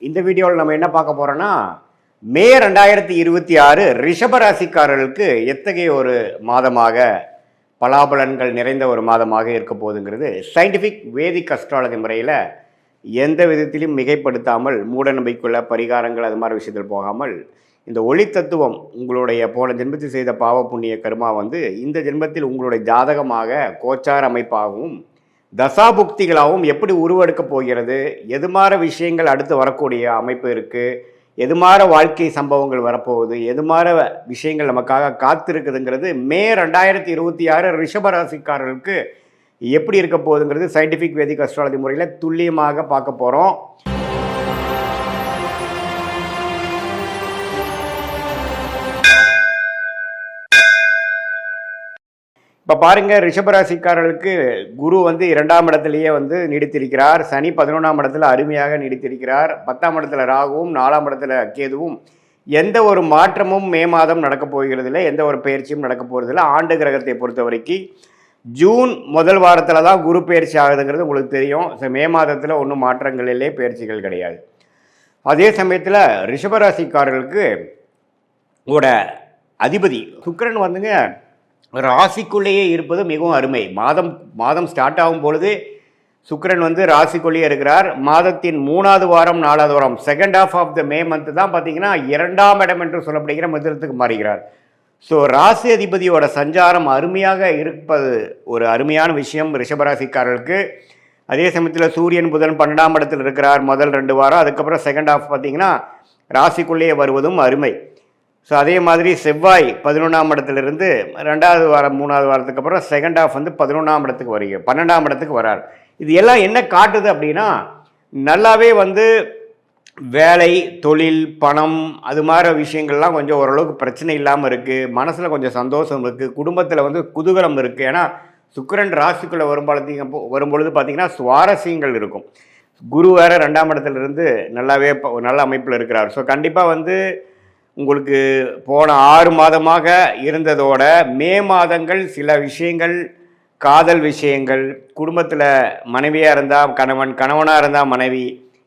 இந்த வீடியோவில் நம்ம என்ன பார்க்க போகிறோன்னா மே 2026 ரிஷபராசிக்காரர்களுக்கு எத்தகைய ஒரு மாதமாக பலாபலன்கள் நிறைந்த ஒரு மாதமாக இருக்க போகுதுங்கிறது சயின்டிஃபிக் வேதிக் அஸ்ட்ராலஜி முறையில் எந்த விதத்திலும் மிகைப்படுத்தாமல் மூட நம்பிக்கைக்குள்ள பரிகாரங்கள் அது மாதிரி விஷயத்தில் போகாமல் இந்த ஒளி தத்துவம் உங்களுடைய போன ஜென்மத்தில் செய்த பாவ புண்ணிய கர்மா இந்த ஜென்மத்தில் உங்களுடைய ஜாதகமாக கோச்சார அமைப்பாகவும் தசாபுக்திகளாகவும் எப்படி உருவெடுக்க போகிறது, எது மாதிரி விஷயங்கள் அடுத்து வரக்கூடிய அமைப்பு இருக்குது, எது மாதிரி வாழ்க்கை சம்பவங்கள் வரப்போகுது, எது மாதிரி விஷயங்கள் நமக்காக காத்திருக்குதுங்கிறது மே 2026 ரிஷபராசிக்காரர்களுக்கு எப்படி இருக்க போகுதுங்கிறது சயின்டிஃபிக் வேதிக் அஸ்ட்ராலஜி முறையில் துல்லியமாக பார்க்க போகிறோம். இப்போ பாருங்கள், ரிஷபராசிக்காரர்களுக்கு குரு 2ஆம் இடத்துலையே நீடித்திருக்கிறார். சனி 11ஆம் இடத்துல அருமையாக நீடித்திருக்கிறார். 10ஆம் இடத்துல ராகுவும் 4ஆம் இடத்துல கேதுவும். எந்த ஒரு மாற்றமும் மே மாதம் நடக்கப் போகிறதில்லை, எந்த ஒரு பயிற்சியும் நடக்க போகிறதில்லை. ஆண்டு கிரகத்தை பொறுத்த வரைக்கும் ஜூன் முதல் வாரத்தில் தான் குரு பயிற்சி ஆகுதுங்கிறது உங்களுக்கு தெரியும். மே மாதத்தில் ஒன்றும் மாற்றங்களிலே பயிற்சிகள் கிடையாது. அதே சமயத்தில் ரிஷபராசிக்காரர்களுக்கு ஓட அதிபதி சுக்கிரன் ராசிக்குள்ளேயே இருப்பது மிகவும் அருமை. மாதம் ஸ்டார்ட் ஆகும் பொழுது சுக்கிரன் ராசிக்குள்ளேயே இருக்கிறார். மாதத்தின் 3வது வாரம் 4வது வாரம் second half of the May month தான் பார்த்தீங்கன்னா 2ஆம் இடம் என்று சொல்லப்படுகிற மிதுனத்துக்கு மாறுகிறார். ஸோ ராசி அதிபதியோட சஞ்சாரம் அருமையாக இருப்பது ஒரு அருமையான விஷயம் ரிஷபராசிக்காரர்களுக்கு. அதே சமயத்தில் சூரியன் புதன் 12ஆம் இடத்தில் இருக்கிறார் முதல் 2 வாரம். அதுக்கப்புறம் செகண்ட் ஹாஃப் பார்த்தீங்கன்னா ராசிக்குள்ளேயே வருவதும் அருமை. ஸோ அதே மாதிரி செவ்வாய் 11ஆம் இடத்துலேருந்து 2வது வாரம் 3வது வாரத்துக்கு அப்புறம் செகண்ட் ஹாஃப் 11ஆம் இடத்துக்கு வருகிறது, 12ஆம் இடத்துக்கு வரார். இது எல்லாம் என்ன காட்டுது அப்படின்னா, நல்லாவே வேலை, தொழில், பணம் அது மாதிரி விஷயங்கள்லாம் கொஞ்சம் ஓரளவுக்கு பிரச்சனை இல்லாமல் இருக்குது. மனசில் கொஞ்சம் சந்தோஷம் இருக்குது. குடும்பத்தில் குதூகலம் இருக்குது. ஏன்னா சுக்கிரன் ராசிக்குள்ளே வரும்பொழுது பார்த்திங்கன்னா சுவாரஸ்யங்கள் இருக்கும். குரு வேறு 2ஆம் இடத்துலேருந்து நல்லாவே நல்ல அமைப்பில் இருக்கிறார். ஸோ கண்டிப்பாக உங்களுக்கு போன 6 மாதமாக இருந்ததோட மே மாதங்கள் சில விஷயங்கள், காதல் விஷயங்கள், குடும்பத்தில் மனைவியாக இருந்தால் கணவன், கணவனாக இருந்தால் மனைவி,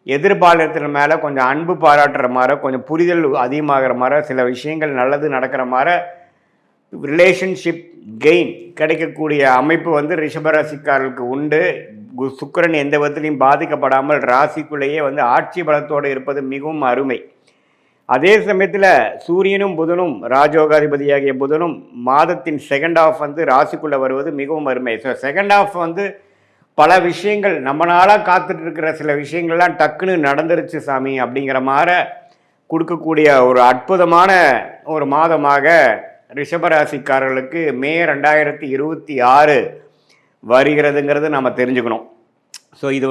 எதிர்பாலத்தின் மேலே கொஞ்சம் அன்பு பாராட்டுற மாதிரி, கொஞ்சம் புரிதல் அதிகமாகிற மாதிரி, சில விஷயங்கள் நல்லது நடக்கிற மாதிரி ரிலேஷன்ஷிப் கெயின் கிடைக்கக்கூடிய அமைப்பு ரிஷபராசிக்காரர்களுக்கு உண்டு. சுக்கிரன் எந்த விதத்திலையும் பாதிக்கப்படாமல் ராசிக்குள்ளேயே ஆட்சி பலத்தோடு இருப்பது மிகவும் அருமை. அதே சமயத்தில் சூரியனும் புதனும் ராஜோகாதிபதியாகிய புதனும் மாதத்தின் செகண்ட் ஹாஃப் ராசிக்குள்ளே வருவது மிகவும் அருமை. ஸோ செகண்ட் ஹாஃப் பல விஷயங்கள் நம்ம நாளாக காத்துட்டு இருக்கிற சில விஷயங்கள்லாம் டக்குன்னு நடந்துருச்சு சாமி அப்படிங்கிற மாதிரி கொடுக்கக்கூடிய ஒரு அற்புதமான ஒரு மாதமாக ரிஷபராசிக்காரர்களுக்கு மே 2026 வருகிறதுங்கிறது நம்ம தெரிஞ்சுக்கணும். ஸோ இது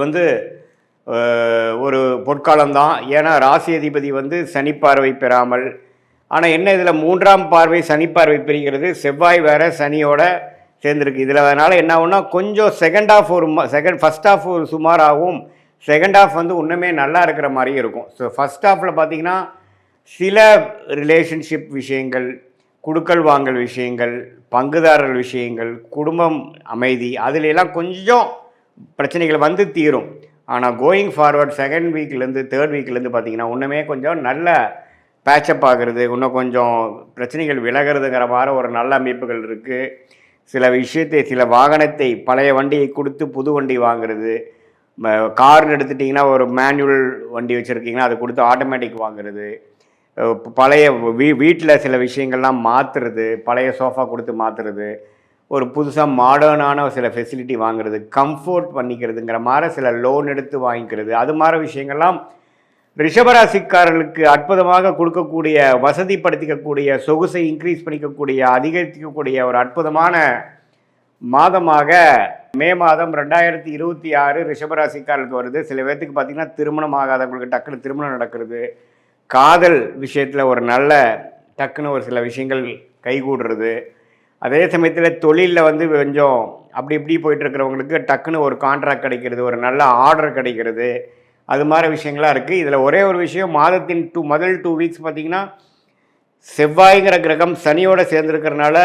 ஒரு பொற்காலம்தான். ஏன்னா ராசி அதிபதி சனி பார்வை பெறாமல், ஆனால் என்ன இதில் 3ஆம் பார்வை சனி பார்வை பெறுகிறது. செவ்வாய் வேறு சனியோட சேர்ந்துருக்கு. இதில் அதனால் என்ன ஆகும்னா கொஞ்சம் செகண்ட் ஹாஃப் ஃபஸ்ட் ஹாஃப் ஒரு சுமாராகவும், செகண்ட் ஹாஃப் இன்னுமே நல்லா இருக்கிற மாதிரியும் இருக்கும். ஸோ ஃபஸ்ட் ஹாஃபில் பார்த்திங்கன்னா சில ரிலேஷன்ஷிப் விஷயங்கள், குடுக்கல் வாங்கல் விஷயங்கள், பங்குதாரர்கள் விஷயங்கள், குடும்பம் அமைதி, அதிலெல்லாம் கொஞ்சம் பிரச்சனைகள் தீரும். ஆனால் கோயிங் ஃபார்வர்ட் செகண்ட் வீக்லேருந்து தேர்ட் வீக்லேருந்து பார்த்திங்கன்னா இன்னுமே கொஞ்சம் நல்ல பேச்சப் ஆகிறது, இன்னும் கொஞ்சம் பிரச்சனைகள் விலகிறதுங்கிற மாதிரி ஒரு நல்ல அமைப்புகள் இருக்குது. சில வாகனத்தை பழைய வண்டியை கொடுத்து புது வண்டி வாங்குறது, கார்னு எடுத்துட்டிங்கன்னா ஒரு மேனுவல் வண்டி வச்சுருக்கீங்கன்னா அதை கொடுத்து ஆட்டோமேட்டிக் வாங்குறது, பழைய வீட்டில் சில விஷயங்கள்லாம் மாற்றுறது, பழைய சோஃபா கொடுத்து மாற்றுறது, ஒரு புதுசாக மாடர்னான சில ஃபெசிலிட்டி வாங்குறது, கம்ஃபோர்ட் பண்ணிக்கிறதுங்கிற மாதிரி சில லோன் எடுத்து வாங்கிக்கிறது, அது மாதிரி விஷயங்கள்லாம் ரிஷபராசிக்காரர்களுக்கு அற்புதமாக கொடுக்கக்கூடிய, வசதிப்படுத்திக்கக்கூடிய, சொகுசை இன்க்ரீஸ் பண்ணிக்கக்கூடிய, அதிகரிக்கக்கூடிய ஒரு அற்புதமான மாதமாக மே மாதம் 2026 ரிஷபராசிக்காரர்களுக்கு வருது. சில பேர்த்துக்கு பார்த்திங்கன்னா திருமணம் ஆகாதவங்களுக்கு டக்குன்னு திருமணம் நடக்கிறது, காதல் விஷயத்தில் ஒரு நல்ல டக்குன்னு ஒரு சில விஷயங்கள் கைகூடுறது. அதே சமயத்தில் தொழிலில் கொஞ்சம் அப்படி இப்படி போயிட்டுருக்கிறவங்களுக்கு டக்குன்னு ஒரு கான்ட்ராக்ட் கிடைக்கிறது, ஒரு நல்ல ஆர்டர் கிடைக்கிறது, அது மாதிரி விஷயங்களாக இருக்குது. இதில் ஒரே ஒரு விஷயம், மாதத்தின் முதல் 2 வீக்ஸ் பார்த்திங்கன்னா செவ்வாய்ங்கிற கிரகம் சனியோடு சேர்ந்துருக்கிறதுனால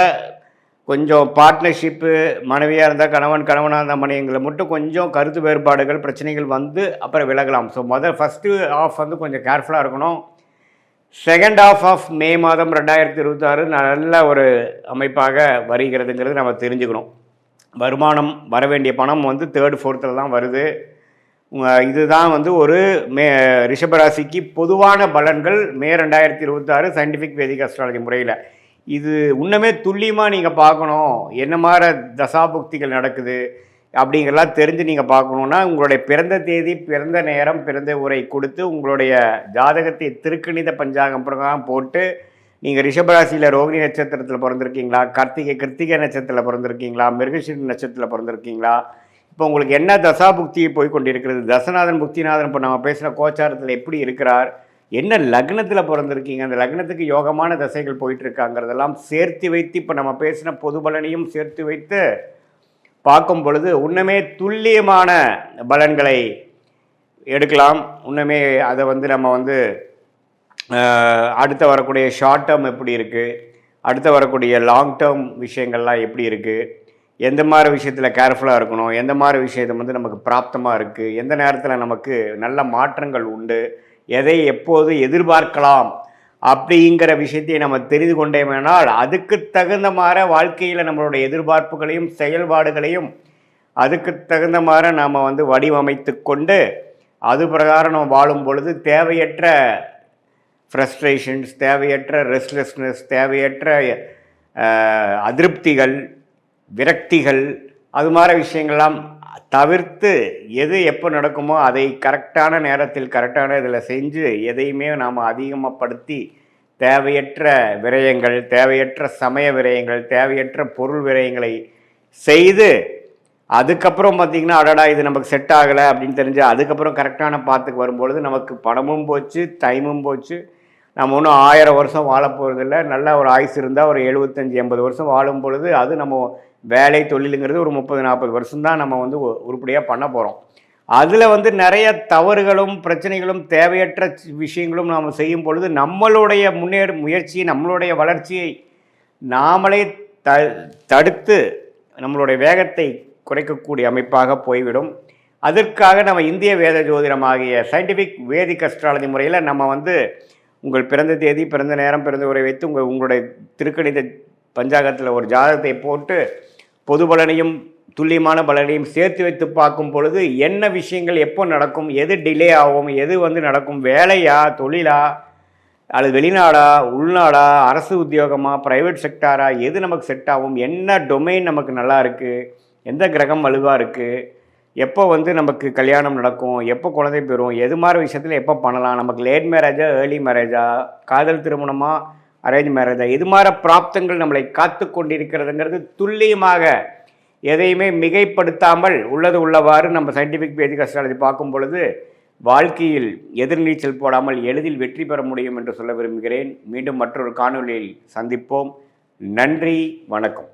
கொஞ்சம் பார்ட்னர்ஷிப்பு, மனைவியாக இருந்தால் கணவன், கணவனாக இருந்தால் மனைவிங்களை மட்டும் கொஞ்சம் கருத்து வேறுபாடுகள், பிரச்சனைகள் வந்து அப்புறம் விலகலாம். ஸோ ஃபஸ்ட்டு ஆஃப் வந்து கொஞ்சம் கேர்ஃபுல்லாக இருக்கணும். செகண்ட் ஆஃப் ஆஃப் மே மாதம் 2026 நல்ல ஒரு அமைப்பாக வருகிறதுங்கிறது நம்ம தெரிஞ்சுக்கணும். வருமானம் வர வேண்டிய பணம் வந்து தேர்டு ஃபோர்த்தில் தான் வருது. இதுதான் வந்து ஒரு ரிஷபராசிக்கு பொதுவான பலன்கள் மே 2026 சயின்டிஃபிக் வேதிக் அஸ்ட்ராலஜி முறையில். இது இன்னுமே துல்லியமாக நீங்கள் பார்க்கணும், என்ன மாதிரி தசாபுக்திகள் நடக்குது அப்படிங்கிறலாம் தெரிஞ்சு நீங்கள் பார்க்கணுன்னா உங்களுடைய பிறந்த தேதி, பிறந்த நேரம், பிறந்த உரை கொடுத்து உங்களுடைய ஜாதகத்தை திருக்கணித பஞ்சாங்கம் பிரகாரம் போட்டு நீங்கள் ரிஷபராசியில் ரோகிணி நட்சத்திரத்தில் பிறந்திருக்கீங்களா, கிருத்திகை நட்சத்திரத்தில் பிறந்திருக்கீங்களா, மிருகசீரிஷ நட்சத்திரத்தில் பிறந்திருக்கீங்களா, இப்போ உங்களுக்கு என்ன தசாபுக்தி போய் கொண்டிருக்கிறது, தசநாதன் புக்திநாதன் இப்போ நம்ம பேசுகிற கோச்சாரத்தில் எப்படி இருக்கிறார், என்ன லக்னத்தில் பிறந்திருக்கீங்க, அந்த லக்னத்துக்கு யோகமான தசைகள் போயிட்டுருக்காங்கிறதெல்லாம் சேர்த்து வைத்து இப்போ நம்ம பேசின பொது பலனையும் சேர்த்து வைத்து பார்க்கும் பொழுது இன்னுமே துல்லியமான பலன்களை எடுக்கலாம். இன்னுமே அதை வந்து நம்ம வந்து அடுத்து வரக்கூடிய ஷார்ட் டேர்ம் எப்படி இருக்குது, அடுத்து வரக்கூடிய லாங் டேர்ம் விஷயங்கள்லாம் எப்படி இருக்குது, எந்த மாதிரி விஷயத்தில் கேர்ஃபுல்லாக இருக்கணும், எந்த மாதிரி விஷயத்தை வந்து நமக்கு பிராப்தமாக இருக்குது, எந்த நேரத்தில் நமக்கு நல்ல மாற்றங்கள் உண்டு, எதை எப்போது எதிர்பார்க்கலாம் அப்படிங்கிற விஷயத்தை நம்ம தெரிந்து கொண்டேனால் அதுக்கு தகுந்த மாதிரி வாழ்க்கையில் நம்மளுடைய எதிர்பார்ப்புகளையும் செயல்பாடுகளையும் அதுக்கு தகுந்த மாதிரி நாம் வந்து வடிவமைத்து கொண்டு அது பிரகாரம் நம்ம வாழும் பொழுது தேவையற்ற ஃப்ரஸ்ட்ரேஷன்ஸ், தேவையற்ற ரெஸ்ட்லெஸ்னஸ், தேவையற்ற அதிருப்திகள், விரக்திகள், அது மாதிரி விஷயங்கள்லாம் தவிர்த்து எது எப்போ நடக்குமோ அதை கரெக்டான நேரத்தில் கரெக்டான இதில் செஞ்சு எதையுமே நாம் அதிகமாகப்படுத்தி தேவையற்ற விரயங்கள், தேவையற்ற சமய விரயங்கள், தேவையற்ற பொருள் விரயங்களை செய்து அதுக்கப்புறம் பார்த்திங்கன்னா அடடா இது நமக்கு செட் ஆகலை அப்படின்னு தெரிஞ்சு அதுக்கப்புறம் கரெக்டான பாத்துக்கு வரும்பொழுது நமக்கு பணமும் போச்சு, டைமும் போச்சு. நம்ம ஒன்றும் 1000 வருஷம் வாழ போகிறதில்ல. நல்ல ஒரு ஆயுசு இருந்தால் ஒரு 75-80 வருஷம் வாழும் பொழுது அது நம்ம வேலை தொழிலுங்கிறது ஒரு 30-40 வருஷம்தான் நம்ம வந்து உருப்படியாக பண்ண போகிறோம். அதில் வந்து நிறைய தவறுகளும் பிரச்சனைகளும் தேவையற்ற விஷயங்களும் நாம் செய்யும் பொழுது நம்மளுடைய முயற்சியை, நம்மளுடைய வளர்ச்சியை நாமளே தடுத்து நம்மளுடைய வேகத்தை குறைக்கக்கூடிய அமைப்பாக போய்விடும். அதற்காக நம்ம இந்திய வேத ஜோதிடமாகிய சயின்டிஃபிக் வேதிக் அஸ்ட்ராலஜி முறையில் நம்ம வந்து உங்கள் பிறந்த தேதி, பிறந்த நேரம், பிறந்த உரை வைத்து உங்களுடைய திருக்கணித பஞ்சாங்கத்தில் ஒரு ஜாதகத்தை போட்டு பொது பலனையும் துல்லியமான பலனையும் சேர்த்து வைத்து பார்க்கும் பொழுது என்ன விஷயங்கள் எப்போ நடக்கும், எது டிலே ஆகும், எது வந்து நடக்கும், வேலையா, தொழிலா, அல்லது வெளிநாடா, உள்நாடா, அரசு உத்தியோகமா, ப்ரைவேட் செக்டாரா, எது நமக்கு செட் ஆகும், என்ன டொமைன் நமக்கு நல்லா இருக்குது, எந்த கிரகம் வலுவாக இருக்குது, எப்போ வந்து நமக்கு கல்யாணம் நடக்கும், எப்போ குழந்தை பெறும், எது மாதிரி விஷயத்தில் எப்போ பண்ணலாம், நமக்கு லேட் மேரேஜா, ஏர்லி மேரேஜா, காதல் திருமணமா, அரேஞ்ச் மேரேஜா, இது மாதிரி பிராப்தங்கள் நம்மளை காத்து கொண்டிருக்கிறதுங்கிறது துல்லியமாக எதையுமே மிகைப்படுத்தாமல் உள்ளது உள்ளவாறு நம்ம சயின்டிஃபிக் வேதிக் அஸ்ட்ராலஜி பார்க்கும் பொழுது வாழ்க்கையில் எதிர்நீச்சல் போடாமல் எளிதில் வெற்றி பெற முடியும் என்று சொல்ல விரும்புகிறேன். மீண்டும் மற்றொரு காணொலியில் சந்திப்போம். நன்றி, வணக்கம்.